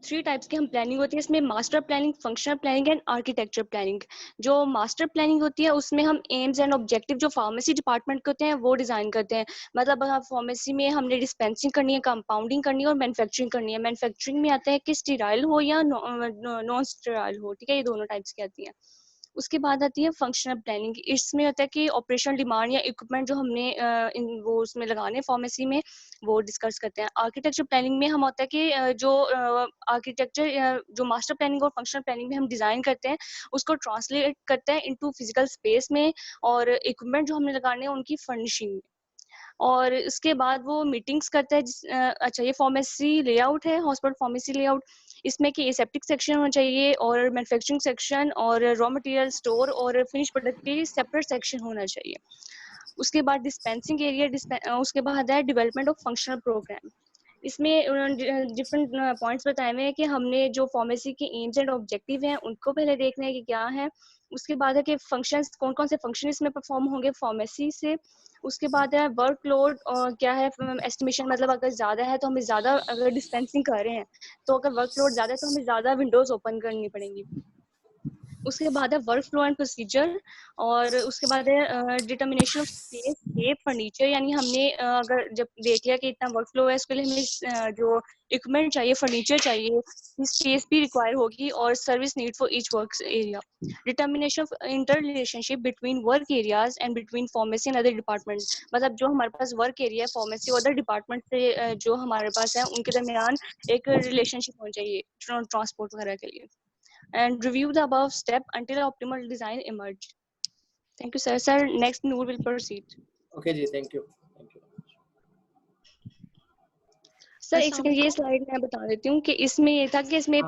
3 टाइप्स की हम प्लानिंग होती है इसमें, master planning, functional planning and architecture planning. जो मास्टर प्लानिंग होती है उसमें हम एम्स एंड ऑब्जेक्टिव जो फार्मेसी डिपार्टमेंट के होते हैं वो डिजाइन करते हैं। मतलब फार्मेसी में हमने डिस्पेंसिंग करनी है, कंपाउंडिंग करनी है और मैन्युफैक्चरिंग करनी है। मैन्युफैक्चरिंग में आता है कि स्टीराइल हो या नॉन स्टीराइल हो, ठीक है, ये दोनों टाइप्स की आती है। उसके बाद आती है फंक्शनल प्लानिंग। इसमें होता है कि ऑपरेशनल डिमांड या इक्विपमेंट जो हमने वो उसमें लगाने फार्मेसी में वो डिस्कस करते हैं। आर्किटेक्चर प्लानिंग में हम होता है कि जो आर्किटेक्चर जो मास्टर प्लानिंग और फंक्शनल प्लानिंग में हम डिजाइन करते हैं उसको ट्रांसलेट करते हैं इनटू फिजिकल स्पेस में, और इक्विपमेंट जो हमने लगाने हैं उनकी फर्निशिंग में। और इसके बाद वो मीटिंग्स करता है अच्छा ये फार्मेसी लेआउट है, हॉस्पिटल फार्मेसी लेआउट। इसमें कि एसेप्टिक सेक्शन होना चाहिए और मैन्युफैक्चरिंग सेक्शन और रॉ मटेरियल स्टोर और फिनिश प्रोडक्ट के सेपरेट सेक्शन होना चाहिए। उसके बाद डिस्पेंसिंग एरिया, उसके बाद है डेवलपमेंट ऑफ फंक्शनल प्रोग्राम। इसमें डिफरेंट पॉइंट्स बताए हुए हैं कि हमने जो फार्मेसी के एम्स एंड ऑब्जेक्टिव हैं उनको पहले देखना है कि क्या है। उसके बाद है कि फंक्शंस, कौन कौन से फंक्शन इसमें परफॉर्म होंगे फार्मेसी से। उसके बाद है वर्कलोड और क्या है एस्टिमेशन, मतलब अगर ज़्यादा है तो हमें ज़्यादा, अगर डिस्पेंसिंग कर रहे हैं तो अगर वर्कलोड ज़्यादा है तो हमें ज़्यादा विंडोज ओपन करनी पड़ेंगी। उसके बाद है वर्क फ्लो एंड प्रोसीजर, और उसके बाद है determination of space, shape, furniture. यानी हमने अगर जब देख लिया कि इतना वर्क फ्लो है उसके लिए हमें जो इक्विपमेंट चाहिए, फर्नीचर चाहिए, स्पेस भी रिक्वायर होगी और service need for each work area. Determination of inter relationship between work areas and between pharmacy and other department. मतलब जो हमारे पास वर्क एरिया है फार्मेसी और अदर डिपार्टमेंट से जो हमारे पास है उनके दरमियान एक रिलेशनशिप होनी चाहिए ट्रांसपोर्ट वगैरह के लिए। And review the above step until optimal design emerge. Thank you, sir. Sir, next Noor will proceed. Okay जी, थैंक यू सर एक सेकंड, ये स्लाइड मैं बता देती हूँ कि इसमें ये था कि इसमें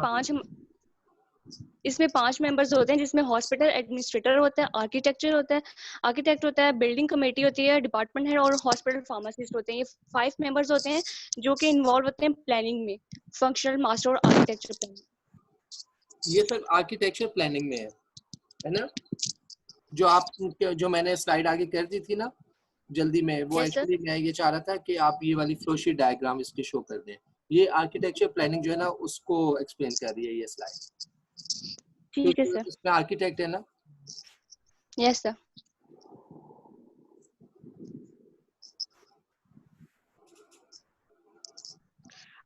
5 मेंबर्स होते हैं, जिसमें हॉस्पिटल एडमिनिस्ट्रेटर होता है, आर्किटेक्चर होता है, आर्किटेक्ट होता है, बिल्डिंग कमेटी होती है, डिपार्टमेंट हेड और हॉस्पिटल फार्मासिस्ट होते हैं। ये 5 मेंबर्स होते हैं जो कि इन्वॉल्व होते हैं प्लानिंग में, फंक्शनल, मास्टर और आर्किटेक्चर प्लानिंग। ये सब आर्किटेक्चर प्लानिंग में है ना? जो मैंने स्लाइड आगे कर दी थी ना जल्दी में, वो Yes, एक्चुअली मैं ये चाह रहा था कि आप ये वाली फ्लोशीट डायग्राम इसकी शो कर दें। ये आर्किटेक्चर प्लानिंग जो है ना उसको एक्सप्लेन कर रही है ये स्लाइड। ठीक है सर। इसमें आर्किटेक्ट है ना? Yes sir.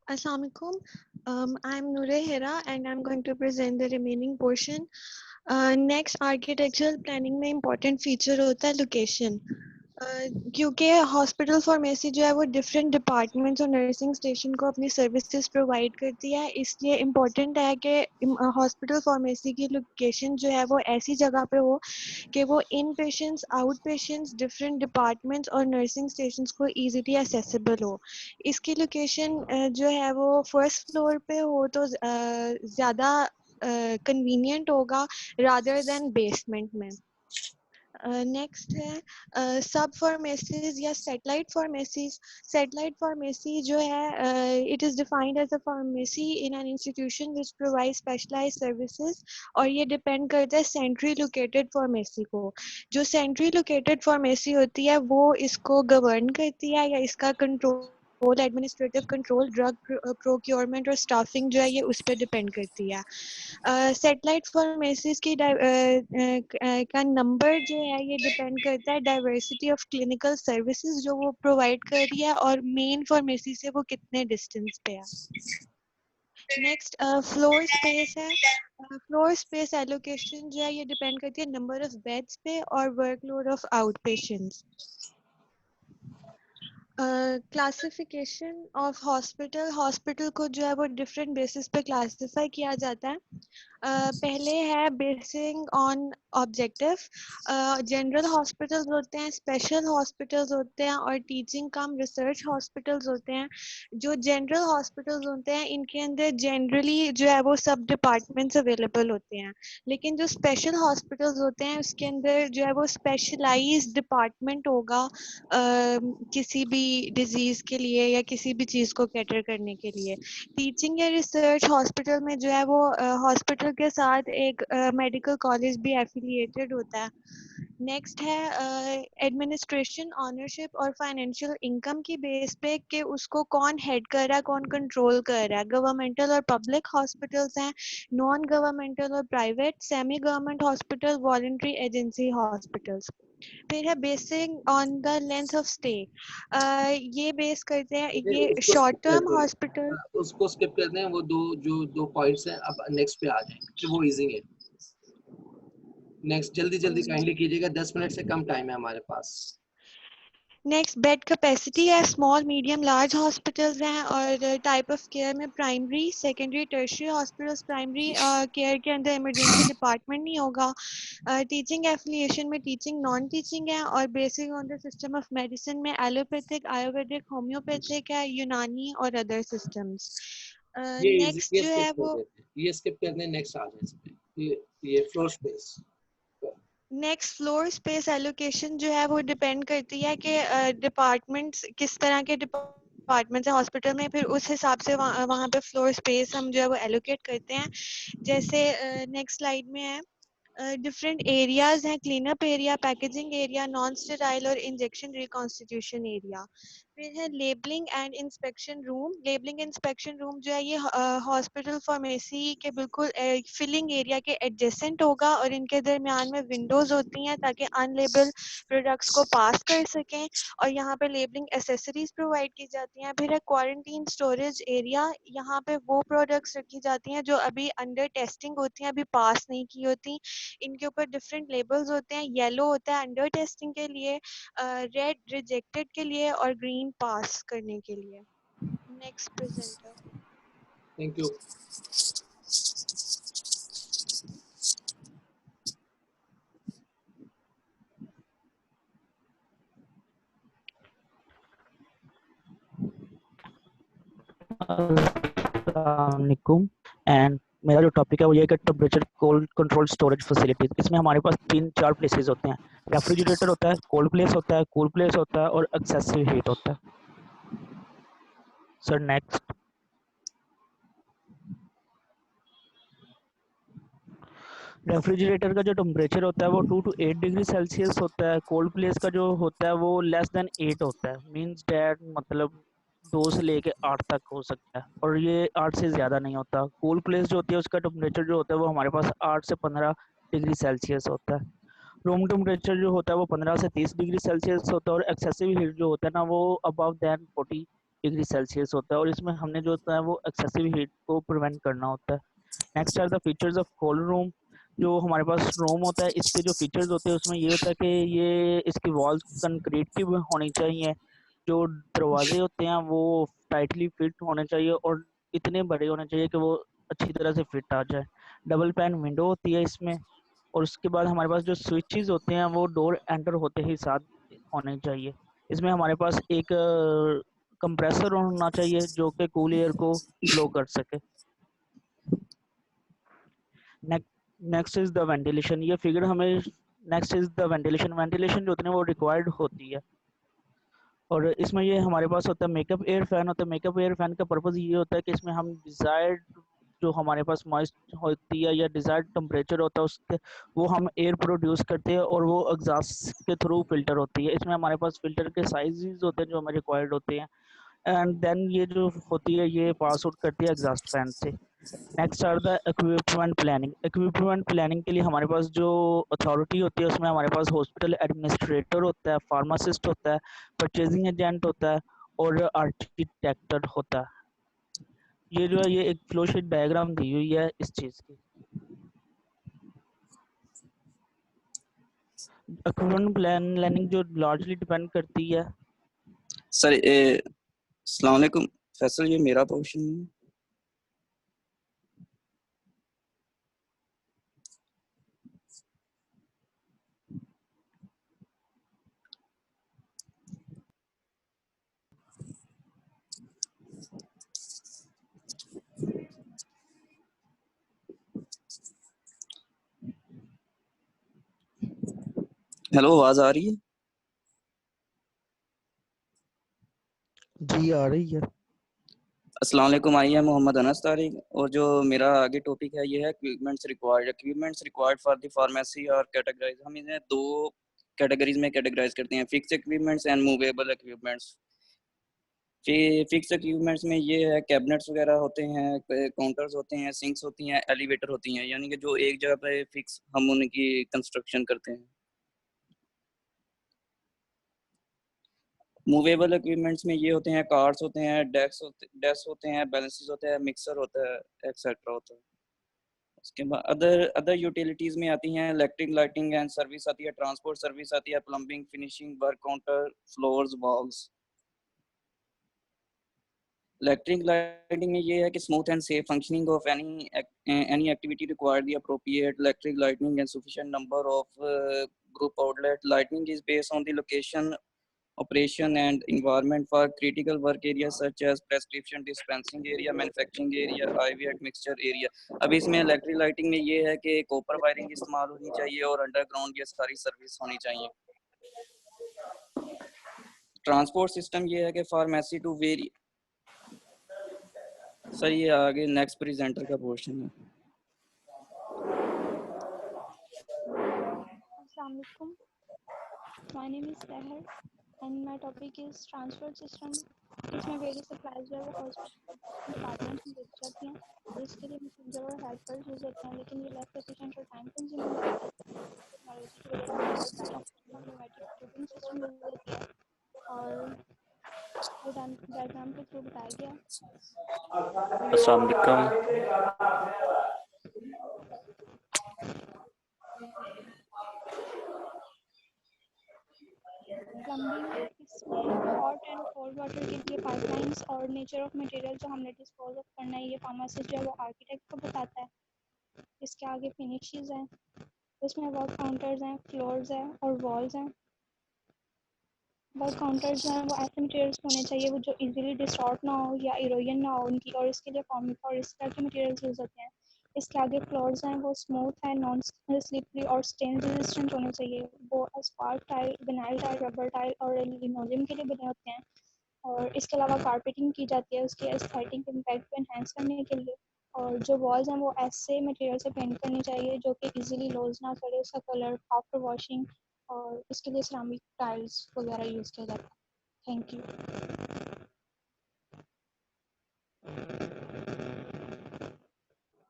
Assalamualaikum. I'm Noor Hira and I'm going to present the remaining portion. Next, architectural planning में important feature होता है location. क्योंकि हॉस्पिटल फार्मेसी जो है वो डिफरेंट डिपार्टमेंट्स और नर्सिंग स्टेशन को अपनी सर्विसेज प्रोवाइड करती है, इसलिए इम्पोर्टेंट है कि हॉस्पिटल फार्मेसी की लोकेशन जो है वो ऐसी जगह पे हो कि वो inpatients, outpatients, different departments और नर्सिंग स्टेशंस को इजीली एक्सेसिबल हो। इसकी लोकेशन जो है वो फर्स्ट फ्लोर पे हो तो ज़्यादा कन्वीनियंट होगा रादर देन बेसमेंट में। नेक्स्ट है सब फार्मेसीज या सेटेलाइट फार्मेसीज। सेटेलाइट फार्मेसी जो है it is defined as a pharmacy in an institution which provide specialised services, और ये डिपेंड करता है सेंट्री लोकेटेड फार्मेसी को। जो सेंट्री लोकेटेड फार्मेसी होती है वो इसको गवर्न करती है या इसका control whole administrative control, drug procurement और स्टाफिंग जो है ये उस पर डिपेंड करती है। सैटेलाइट फार्मेसीज की का नंबर जो है ये डिपेंड करता है डाइवर्सिटी ऑफ क्लिनिकल सर्विसेज जो वो प्रोवाइड कर रही है और मेन फार्मेसी से वो कितने डिस्टेंस पे है। नेक्स्ट फ्लोर स्पेस है। फ्लोर स्पेस एलोकेशन जो है ये डिपेंड करती है नंबर ऑफ बेड्स पे और workload of out patients. Classification of hospital, hospital को जो है वो डिफरेंट बेसिस पे क्लासिफाई किया जाता है। पहले है basin on objective. General hospitals होते हैं, स्पेशल हॉस्पिटल्स होते हैं और टीचिंग कम रिसर्च हॉस्पिटल्स होते हैं। जो जनरल हॉस्पिटल्स होते हैं इनके अंदर जनरली जो है वो सब डिपार्टमेंट्स अवेलेबल होते हैं, लेकिन जो स्पेशल हॉस्पिटल्स होते हैं उसके अंदर जो है वो स्पेशलाइज्ड डिपार्टमेंट होगा किसी भी डिजीज के लिए या किसी भी चीज़ को कैटर करने के लिए। टीचिंग या रिसर्च हॉस्पिटल में जो है वो हॉस्पिटल के साथ एक मेडिकल कॉलेज भी एफिलिएटेड होता है। नेक्स्ट है एडमिनिस्ट्रेशन, ऑनरशिप और फाइनेंशियल इनकम की बेस पे कि उसको कौन हेड कर रहा है, कौन कंट्रोल कर रहा है। गवर्नमेंटल और पब्लिक हॉस्पिटल्स हैं, नॉन गवर्नमेंटल और private, semi government hospital, voluntary agency hospitals. फिर है basin on the length of stay. ये बेस करते हैं, ये उसको शॉर्ट skip कर टर्म दो, हॉस्पिटल। उसको स्किप करते हैं। वो दो पॉइंट्स हैं, अब नेक्स्ट पे आ जाएंगे कि वो इजी है। नेक्स्ट जल्दी काइंडली कीजिएगा, 10 मिनट से कम टाइम है हमारे पास। नेक्स्ट बेड कैपेसिटी है, स्मॉल मीडियम लार्ज हॉस्पिटल्स हैं और टाइप ऑफ केयर में primary secondary tertiary hospitals. Primary care के अंदर इमरजेंसी डिपार्टमेंट नहीं होगा। टीचिंग एफिलिएशन में टीचिंग नॉन टीचिंग है और basic on the system of medicine में एलोपैथिक, आयुर्वेदिक, होम्योपैथिक है, यूनानी और अदर सिस्टम्स। नेक्स्ट ये जो स्किप है कर वो देते हैं, ये स्किप करते हैं, नेक्स्ट आ जाए इस पे। ये floor space. Next floor space allocation जो है वो डिपेंड करती है कि डिपार्टमेंट्स किस तरह के डिपार्टमेंट्स हैं हॉस्पिटल में, फिर उस हिसाब से वहाँ पे फ्लोर स्पेस हम जो है वो एलोकेट करते हैं। जैसे नेक्स्ट स्लाइड में है डिफरेंट एरियाज हैं, clean up area, packaging area, non sterile और इंजेक्शन रिकॉन्स्टिट्यूशन एरिया। फिर है labelling and inspection room. Labelling inspection room जो है ये हॉस्पिटल फार्मेसी के बिल्कुल फिलिंग एरिया के एडजेसेंट होगा और इनके दरमियान में विंडोज होती हैं ताकि अनलेबल प्रोडक्ट्स को पास कर सकें और यहाँ पे लेबलिंग एसेसरीज प्रोवाइड की जाती हैं। फिर है क्वारंटीन स्टोरेज एरिया। यहाँ पे वो प्रोडक्ट्स रखी जाती हैं जो अभी अंडर टेस्टिंग होती हैं, अभी पास नहीं की होती। इनके ऊपर डिफरेंट लेबल्स होते हैं, येलो होता है अंडर टेस्टिंग के लिए, रेड रिजेक्टेड के लिए और ग्रीन पास करने के लिए। Next presenter. Thank you. अस्सलामुअलैकुम। एंड मेरा जो टॉपिक है वो ये है कि temperature cold control storage facilities. इसमें हमारे पास 3-4 प्लेसेस होते हैं। रेफ्रिजरेटर होता है, कोल्ड प्लेस होता है, कूल प्लेस होता है और एक्सेसिव हीट होता है। Sir next. रेफ्रिजरेटर का जो टेम्परेचर होता है वो 2 to 8 डिग्री सेल्सियस होता है। कोल्ड प्लेस का जो होता है वो लेस देन 8 होता है। मींस दैट मतलब 2 से लेके 8 तक हो सकता है और ये 8 से ज़्यादा नहीं होता। कूल प्लेस जो होती है उसका टेम्परेचर जो होता है वो हमारे पास 8 से 15 डिग्री सेल्सियस होता है। रूम टेम्परेचर जो होता है वो 15 से 30 डिग्री सेल्सियस होता है और एक्सेसिव हीट जो होता है ना वो अबव दैन 40 डिग्री सेल्सियस होता है और इसमें हमने जो होता है वो एक्सेसिव हीट को प्रिवेंट करना होता है। Next are the features of cold room. जो हमारे पास रूम होता है इसके जो फीचर्स होते हैं उसमें ये होता है कि ये इसकी वॉल्स कंक्रीट की होनी चाहिए, जो दरवाजे होते हैं वो टाइटली फिट होने चाहिए और इतने बड़े होने चाहिए कि वो अच्छी तरह से फिट आ जाए। डबल पैन विंडो होती है इसमें और उसके बाद हमारे पास जो स्विचेस होते हैं वो डोर एंटर होते ही साथ होने चाहिए। इसमें हमारे पास एक कंप्रेसर होना चाहिए जो कि कूल एयर को ब्लो कर सके। Next is the ventilation. ये फिगर हमें next is the ventilation. Ventilation जो होती है वो रिक्वायर्ड होती है और इसमें ये हमारे पास होता है मेकअप एयर फैन होता है। मेकअप एयर फैन का पर्पज़ ये होता है कि इसमें हम डिज़ायर्ड जो हमारे पास मॉइस्ट होती है या डिज़ायर्ड टेम्परेचर होता है उसके वो हम एयर प्रोड्यूस करते हैं और वो एग्जॉस्ट के थ्रू फिल्टर होती है। इसमें हमारे पास फिल्टर के साइजेस होते हैं जो हमें रिक्वायर्ड होते हैं। एंड देन ये जो होती है ये पास आउट करती है एग्जॉस्ट फैन से। Next are the equipment planning. Equipment planning के लिए हमारे पास जो अथॉरिटी होती है उसमें हमारे पास हॉस्पिटल एडमिनिस्ट्रेटर होता है, फार्मासिस्ट होता है, परचेजिंग एजेंट होता है और आर्किटेक्ट होता है। ये जो है ये एक फ्लो शीट डायग्राम दी हुई है इस चीज की। इक्विपमेंट प्लानिंग जो लार्जली डिपेंड करती है। सर अस्सलाम वालेकुम फैसल, ये मेरा क्वेश्चन है। हेलो, आवाज आ रही है? जी आ रही है। अस्सलाम वालेकुम, आई है मोहम्मद अनस तारिक, और जो मेरा आगे टॉपिक है ये है equipments required. Equipments required for the pharmacy और कैटेगराइज, हम इन्हें दो कैटेगरीज में कैटेगराइज करते हैं, fix equipments and movable equipments. Fix equipments में ये है कैबिनेट्स वगैरह होते हैं, काउंटर्स होते हैं, सिंक्स होती हैं, एलिवेटर होती हैं, यानी कि जो एक जगह पे फिक्स हम उनकी कंस्ट्रक्शन करते हैं। मूवेबल इक्विपमेंट्स में ये होते हैं कार्ड्स होते हैं, डेस्क होते हैं, बैलेंसेस होते हैं, मिक्सर होता है, एक्सेट्रा होता है। उसके बाद अदर यूटिलिटीज में आती हैं इलेक्ट्रिक लाइटिंग एंड सर्विस आती है, ट्रांसपोर्ट सर्विस आती है, plumbing, finishing work, counter, floors, walls. Electric lighting में ये है कि smooth and safe functioning of any activity require the appropriate electric lighting and sufficient number of group outlet. Lighting is based on the location, operation and environment for critical work areas such as prescription dispensing area, manufacturing area, IV mixture area. अब इसमें electric lighting में ये है कि copper wiring इस्तेमाल होनी चाहिए और अंडरग्राउंड ये सारी सर्विस होनी चाहिए। ट्रांसपोर्ट सिस्टम ये है कि फार्मेसी टू वेरी। सर ये आगे नेक्स्ट प्रेजेंटर का पोर्शन है। Assalamualaikum. My name is Tahir and my topic is transport system. इसमें वेरियस सप्लाईज जो है वो हॉस्पिटल डिपार्टमेंट में भेजी जाती हैं और इसके लिए मैसेंजर और हेल्पर्स यूज होते हैं, लेकिन ये लेस एफिशिएंट और टाइम कंज्यूमिंग होता है। टेक्नोलॉजी की वजह से ऑटोमेटिक टिकटिंग सिस्टम यूज होती है और ये डायग्राम के थ्रू बताया गया। अस्सलाम वालेकुम। प्लम्बिंग, इसमें हॉट एंड कोल्ड वाटर के लिए पाइपलाइंस और नेचर ऑफ मटेरियल जो हमने डिस्पोज ऑफ करना है ये फार्मासिस्ट जो है वो आर्किटेक्ट को बताता है। इसके आगे फिनिशेस हैं, उसमें वर्क काउंटर्स हैं, फ्लोर्स हैं और वॉल्स हैं। वर्क काउंटर्स जो हैं वो ऐसे मटेरियल्स होने चाहिए वो जो इजीली डिस्टॉर्ट ना हो या इरोजन ना हो उनकी, और इसके लिए और इस तरह के मटेरियल्स यूज होते हैं। इसके आगे फ्लोर्स हैं वो स्मूथ है, नॉन स्लिपरी और स्टेन रेजिस्टेंट होने चाहिए। वो Asphalt tile, vinyl tile, rubber tile और लिनोलियम के लिए बने होते हैं। और इसके अलावा कारपेटिंग की जाती है उसके एस्थेटिक इम्पैक्ट को एनहांस करने के लिए। और जो वॉल्स हैं वो ऐसे मटेरियल से पेंट करनी चाहिए जो कि इजीली लॉस ना करे उसका कलर आफ्टर वॉशिंग, और इसके लिए सिरामिक टाइल्स वगैरह यूज़ किया जाता है। Thank you.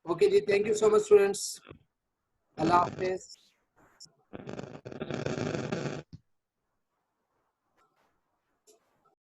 ओके जी, thank you so much students. अल्लाह हाफिज।